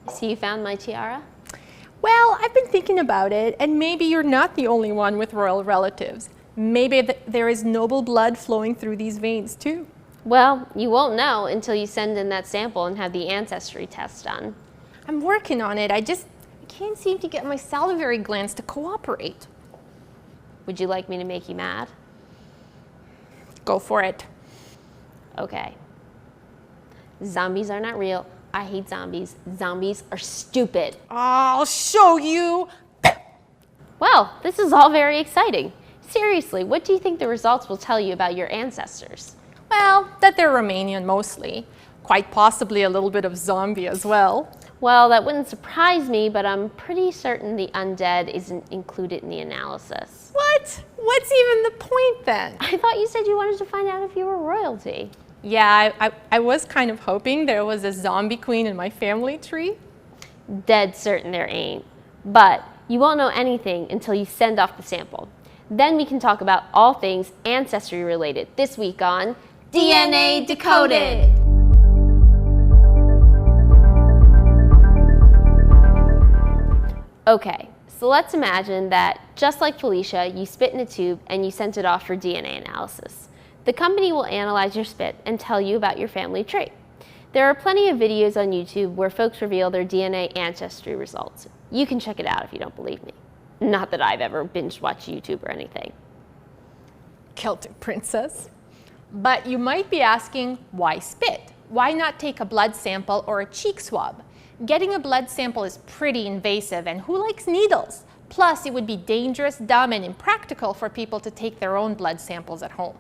So you found my tiara? Well, I've been thinking about it, and maybe you're not the only one with royal relatives. Maybe there is noble blood flowing through these veins too. Well, you won't know until you send in that sample and have the ancestry test done. I'm working on it. I can't seem to get my salivary glands to cooperate. Would you like me to make you mad? Go for it. Okay. Zombies are not real. I hate zombies. Zombies are stupid. I'll show you. Well, this is all very exciting. Seriously, what do you think the results will tell you about your ancestors? Well, that they're Romanian mostly. Quite possibly a little bit of zombie as well. Well, that wouldn't surprise me, but I'm pretty certain the undead isn't included in the analysis. What? What's even the point then? I thought you said you wanted to find out if you were royalty. Yeah, I was kind of hoping there was a zombie queen in my family tree. Dead certain there ain't. But you won't know anything until you send off the sample. Then we can talk about all things ancestry related this week on DNA Decoded. Okay, so let's imagine that, just like Felicia, you spit in a tube and you sent it off for DNA analysis. The company will analyze your spit and tell you about your family trait. There are plenty of videos on YouTube where folks reveal their DNA ancestry results. You can check it out if you don't believe me. Not that I've ever binge-watched YouTube or anything. Celtic princess. But you might be asking, why spit? Why not take a blood sample or a cheek swab? Getting a blood sample is pretty invasive, and who likes needles? Plus, it would be dangerous, dumb, and impractical for people to take their own blood samples at home.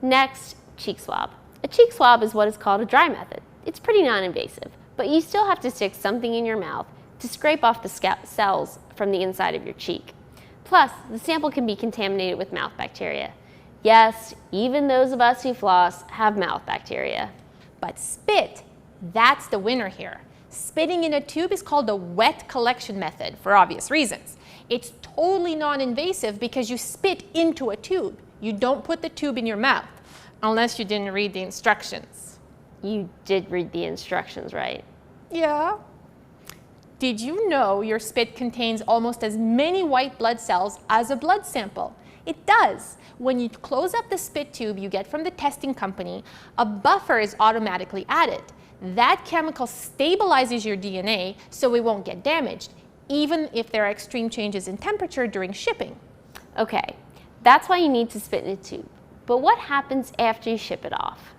Next, cheek swab. A cheek swab is what is called a dry method. It's pretty non-invasive, but you still have to stick something in your mouth to scrape off the cells from the inside of your cheek. Plus, the sample can be contaminated with mouth bacteria. Yes, even those of us who floss have mouth bacteria. But spit, that's the winner here. Spitting in a tube is called the wet collection method for obvious reasons. It's totally non-invasive because you spit into a tube. You don't put the tube in your mouth, unless you didn't read the instructions. You did read the instructions, right? Yeah. Did you know your spit contains almost as many white blood cells as a blood sample? It does. When you close up the spit tube you get from the testing company, a buffer is automatically added. That chemical stabilizes your DNA so it won't get damaged, even if there are extreme changes in temperature during shipping. Okay, that's why you need to spit in a tube. But what happens after you ship it off?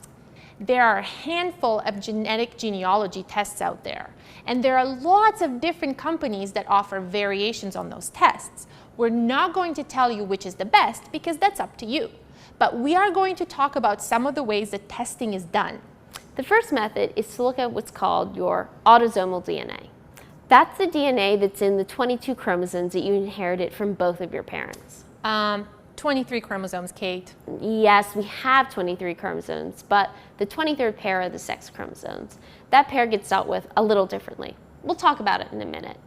There are a handful of genetic genealogy tests out there, and there are lots of different companies that offer variations on those tests. We're not going to tell you which is the best because that's up to you. But we are going to talk about some of the ways that testing is done. The first method is to look at what's called your autosomal DNA. That's the DNA that's in the 22 chromosomes that you inherited from both of your parents. 23 chromosomes, Kate. Yes, we have 23 chromosomes, but the 23rd pair are the sex chromosomes. That pair gets dealt with a little differently. We'll talk about it in a minute.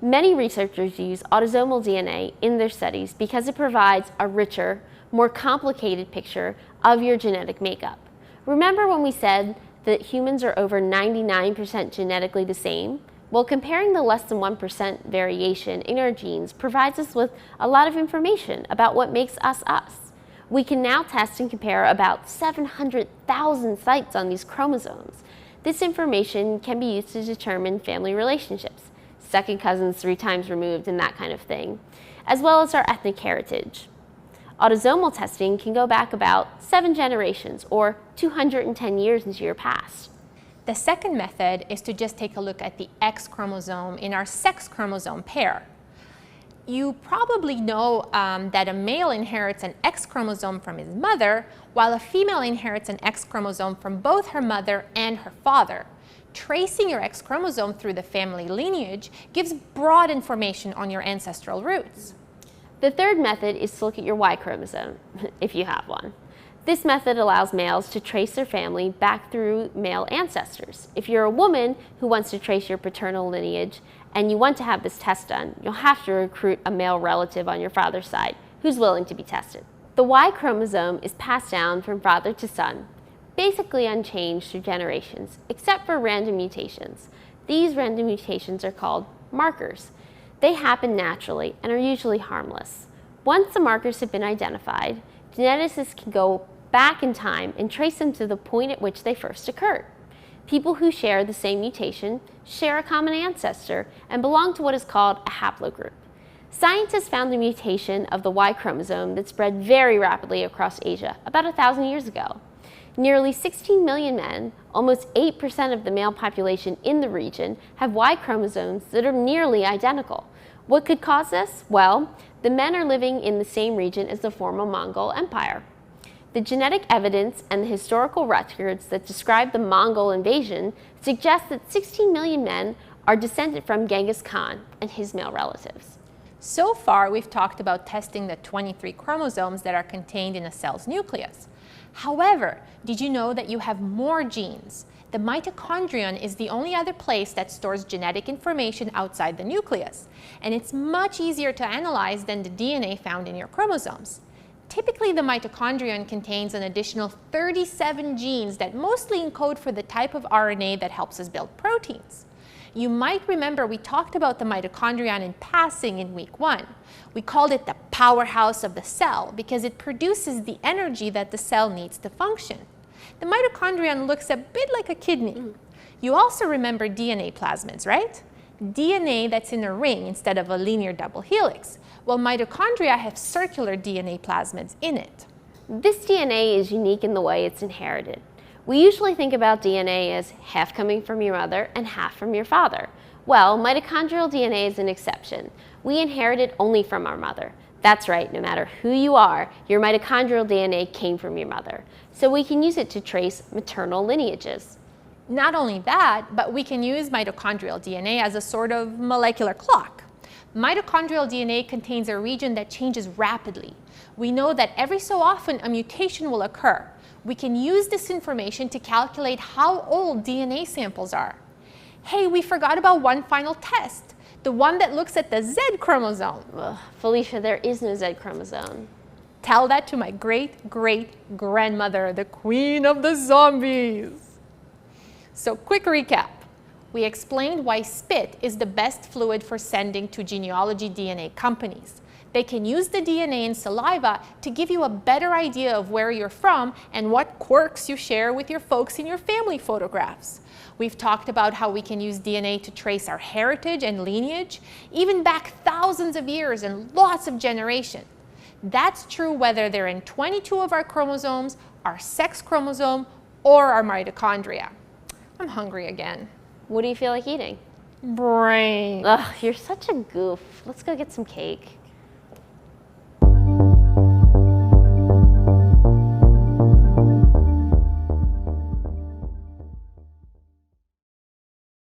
Many researchers use autosomal DNA in their studies because it provides a richer, more complicated picture of your genetic makeup. Remember when we said that humans are over 99% genetically the same? Well, comparing the less than 1% variation in our genes provides us with a lot of information about what makes us us. We can now test and compare about 700,000 sites on these chromosomes. This information can be used to determine family relationships, second cousins 3 times removed and that kind of thing, as well as our ethnic heritage. Autosomal testing can go back about 7 generations or 210 years into your past. The second method is to just take a look at the X chromosome in our sex chromosome pair. You probably know that a male inherits an X chromosome from his mother, while a female inherits an X chromosome from both her mother and her father. Tracing your X chromosome through the family lineage gives broad information on your ancestral roots. The third method is to look at your Y chromosome, if you have one. This method allows males to trace their family back through male ancestors. If you're a woman who wants to trace your paternal lineage and you want to have this test done, you'll have to recruit a male relative on your father's side who's willing to be tested. The Y chromosome is passed down from father to son, basically unchanged through generations, except for random mutations. These random mutations are called markers. They happen naturally and are usually harmless. Once the markers have been identified, geneticists can go back in time and trace them to the point at which they first occurred. People who share the same mutation share a common ancestor and belong to what is called a haplogroup. Scientists found a mutation of the Y chromosome that spread very rapidly across Asia about 1,000 years ago. Nearly 16 million men, almost 8% of the male population in the region, have Y chromosomes that are nearly identical. What could cause this? Well, the men are living in the same region as the former Mongol Empire. The genetic evidence and the historical records that describe the Mongol invasion suggest that 16 million men are descended from Genghis Khan and his male relatives. So far, we've talked about testing the 23 chromosomes that are contained in a cell's nucleus. However, did you know that you have more genes? The mitochondrion is the only other place that stores genetic information outside the nucleus, and it's much easier to analyze than the DNA found in your chromosomes. Typically, the mitochondrion contains an additional 37 genes that mostly encode for the type of RNA that helps us build proteins. You might remember we talked about the mitochondrion in passing in week 1. We called it the powerhouse of the cell because it produces the energy that the cell needs to function. The mitochondrion looks a bit like a kidney. You also remember DNA plasmids, right? DNA that's in a ring instead of a linear double helix. Well, mitochondria have circular DNA plasmids in it. This DNA is unique in the way it's inherited. We usually think about DNA as half coming from your mother and half from your father. Well, mitochondrial DNA is an exception. We inherit it only from our mother. That's right, no matter who you are, your mitochondrial DNA came from your mother. So we can use it to trace maternal lineages. Not only that, but we can use mitochondrial DNA as a sort of molecular clock. Mitochondrial DNA contains a region that changes rapidly. We know that every so often a mutation will occur. We can use this information to calculate how old DNA samples are. Hey, we forgot about one final test, the one that looks at the Z chromosome. Ugh, Felicia, there is no Z chromosome. Tell that to my great-great-grandmother, the queen of the zombies. So quick recap. We explained why spit is the best fluid for sending to genealogy DNA companies. They can use the DNA in saliva to give you a better idea of where you're from and what quirks you share with your folks in your family photographs. We've talked about how we can use DNA to trace our heritage and lineage, even back thousands of years and lots of generations. That's true whether they're in 22 of our chromosomes, our sex chromosome, or our mitochondria. I'm hungry again. What do you feel like eating? Brain. Ugh, you're such a goof. Let's go get some cake.